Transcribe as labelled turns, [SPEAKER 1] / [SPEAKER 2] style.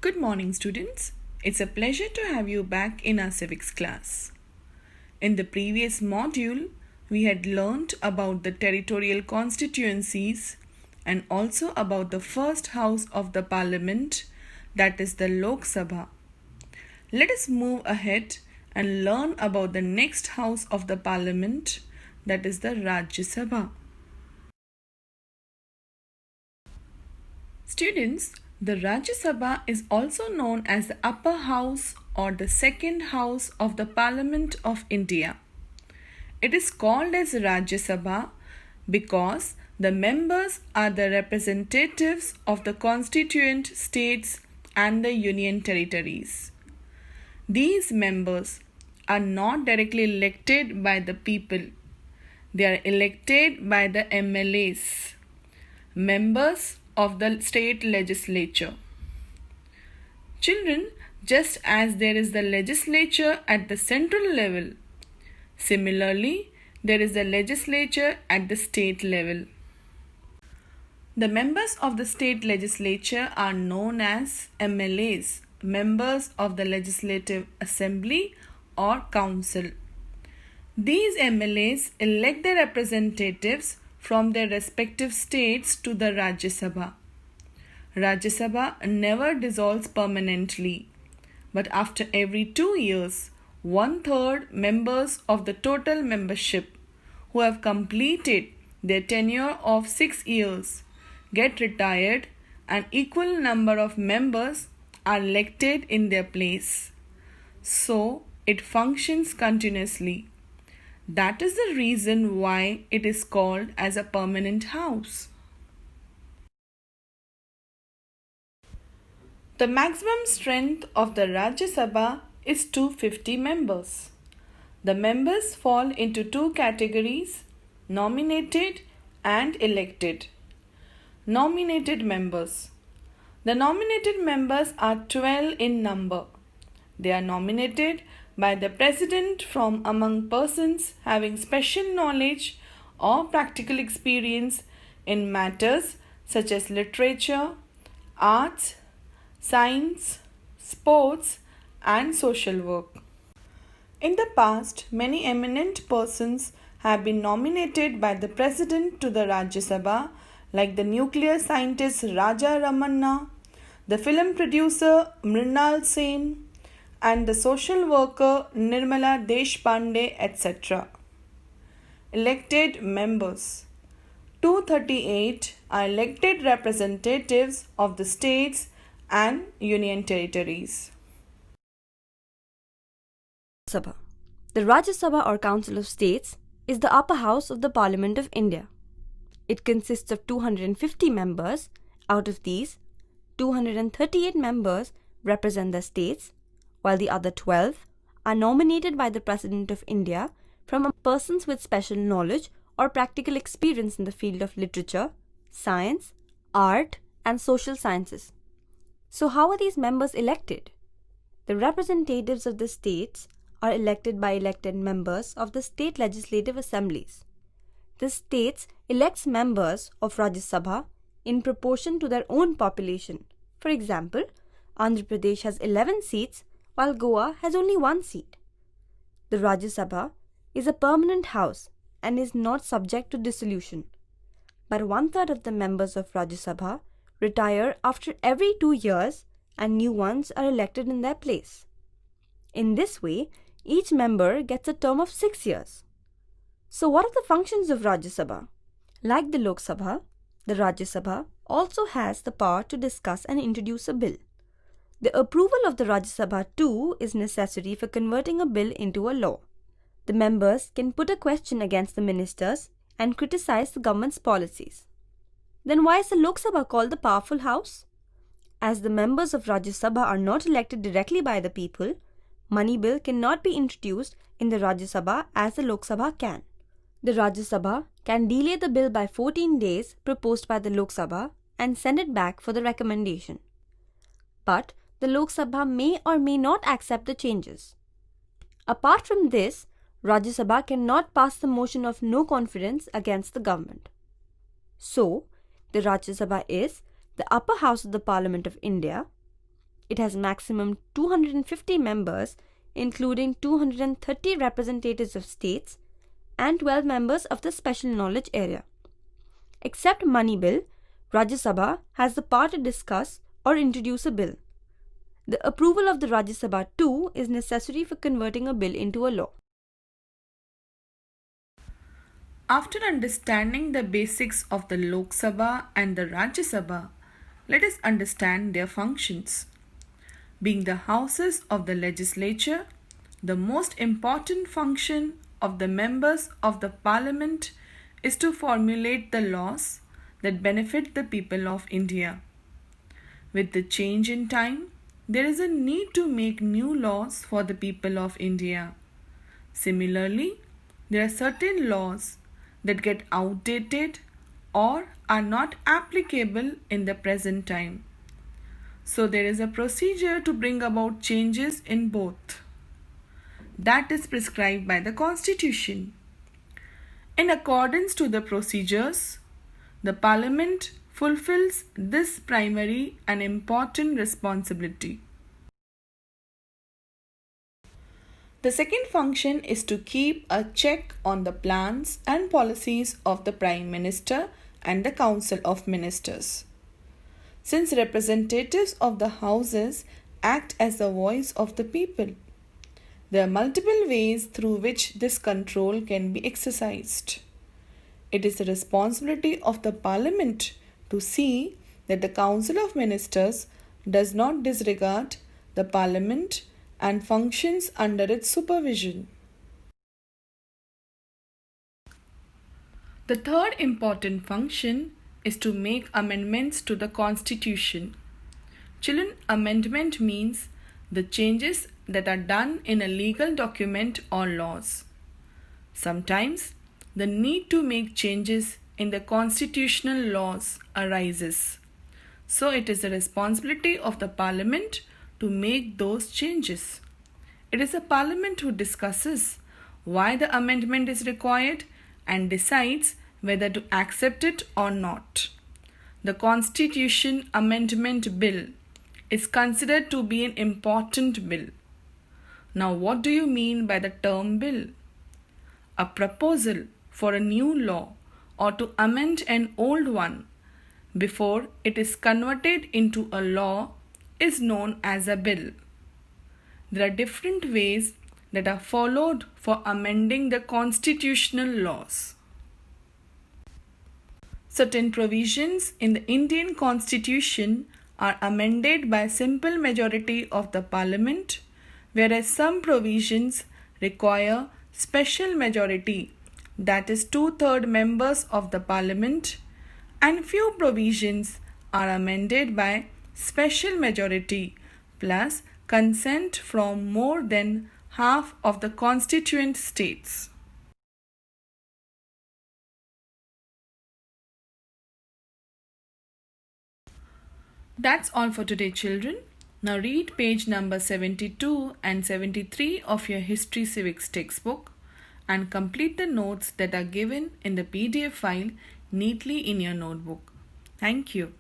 [SPEAKER 1] Good morning, students. It's a pleasure to have you back in our civics class. In the previous module, we had learnt about the territorial constituencies and also about the first house of the parliament, that is the Lok Sabha. Let us move ahead and learn about the next house of the parliament, that is the Rajya Sabha. Students, the Rajya Sabha is also known as the upper house or the second house of the Parliament of India. It is called as Rajya Sabha because the members are the representatives of the constituent states and the union territories. These members are not directly elected by the people. They are elected by the MLAs, members of the state legislature. Children, just as there is the legislature at the central level, similarly, there is the legislature at the state level. The members of the state legislature are known as MLAs, members of the Legislative Assembly or Council. These MLAs elect their representatives from their respective states to the Rajya Sabha. Rajya Sabha never dissolves permanently, but after every 2 years, 1/3 members of the total membership who have completed their tenure of 6 years get retired and equal number of members are elected in their place. So, it functions continuously. That is the reason why it is called as a permanent house. The maximum strength of the Rajya Sabha is 250 members. The members fall into two categories: nominated and elected. Nominated members. The nominated members are 12 in number. They are nominated by the President from among persons having special knowledge or practical experience in matters such as literature, arts, science, sports, and social work. In the past, many eminent persons have been nominated by the President to the Rajya Sabha, like the nuclear scientist Raja Ramanna, the film producer Mrinal Sen, and the social worker Nirmala Deshpande, etc. Elected members. 238 are elected representatives of the states and union territories.
[SPEAKER 2] Sabha. The Rajya Sabha or Council of States is the upper house of the Parliament of India. It consists of 250 members. Out of these, 238 members represent the states, while the other 12 are nominated by the President of India from persons with special knowledge or practical experience in the field of literature, science, art, and social sciences. So how are these members elected? The representatives of the states are elected by elected members of the state legislative assemblies. The states elects members of Rajya Sabha in proportion to their own population. For example, Andhra Pradesh has 11 seats while Goa has only 1 seat. The Rajya Sabha is a permanent house and is not subject to dissolution. But 1/3 of the members of Rajya Sabha retire after every 2 years and new ones are elected in their place. In this way, each member gets a term of 6 years. So what are the functions of Rajya Sabha? Like the Lok Sabha, the Rajya Sabha also has the power to discuss and introduce a bill. The approval of the Rajya Sabha too is necessary for converting a bill into a law. The members can put a question against the ministers and criticize the government's policies. Then why is the Lok Sabha called the powerful house? As the members of Rajya Sabha are not elected directly by the people, money bill cannot be introduced in the Rajya Sabha as the Lok Sabha can. The Rajya Sabha can delay the bill by 14 days proposed by the Lok Sabha and send it back for the recommendation. But the Lok Sabha may or may not accept the changes. Apart from this, Rajya Sabha cannot pass the motion of no confidence against the government. So, the Rajya Sabha is the upper house of the Parliament of India. It has maximum 250 members, including 230 representatives of states and 12 members of the special knowledge area. Except money bill, Rajya Sabha has the power to discuss or introduce a bill. The approval of the Rajya Sabha too is necessary for converting a bill into a law.
[SPEAKER 1] After understanding the basics of the Lok Sabha and the Rajya Sabha, let us understand their functions. Being the houses of the legislature, the most important function of the members of the parliament is to formulate the laws that benefit the people of India. With the change in time, there is a need to make new laws for the people of India. Similarly, there are certain laws that get outdated or are not applicable in the present time. So there is a procedure to bring about changes in both. That is prescribed by the Constitution. In accordance to the procedures, the Parliament fulfills this primary and important responsibility. The second function is to keep a check on the plans and policies of the Prime Minister and the Council of Ministers. Since representatives of the houses act as the voice of the people, there are multiple ways through which this control can be exercised. It is the responsibility of the Parliament to see that the Council of Ministers does not disregard the Parliament and functions under its supervision. The third important function is to make amendments to the Constitution. Children, amendment means the changes that are done in a legal document or laws. Sometimes the need to make changes in the constitutional laws arises. So it is the responsibility of the Parliament to make those changes. It is the Parliament who discusses why the amendment is required and decides whether to accept it or not. The Constitution Amendment Bill is considered to be an important bill. Now, what do you mean by the term bill? A proposal for a new law or to amend an old one before it is converted into a law is known as a bill. There are different ways that are followed for amending the constitutional laws. Certain provisions in the Indian Constitution are amended by simple majority of the Parliament, whereas some provisions require special majority, that is 2/3 members of the Parliament, and few provisions are amended by special majority plus consent from more than half of the constituent states. That's all for today, children. Now read page number 72 and 73 of your History Civics textbook and complete the notes that are given in the PDF file neatly in your notebook. Thank you.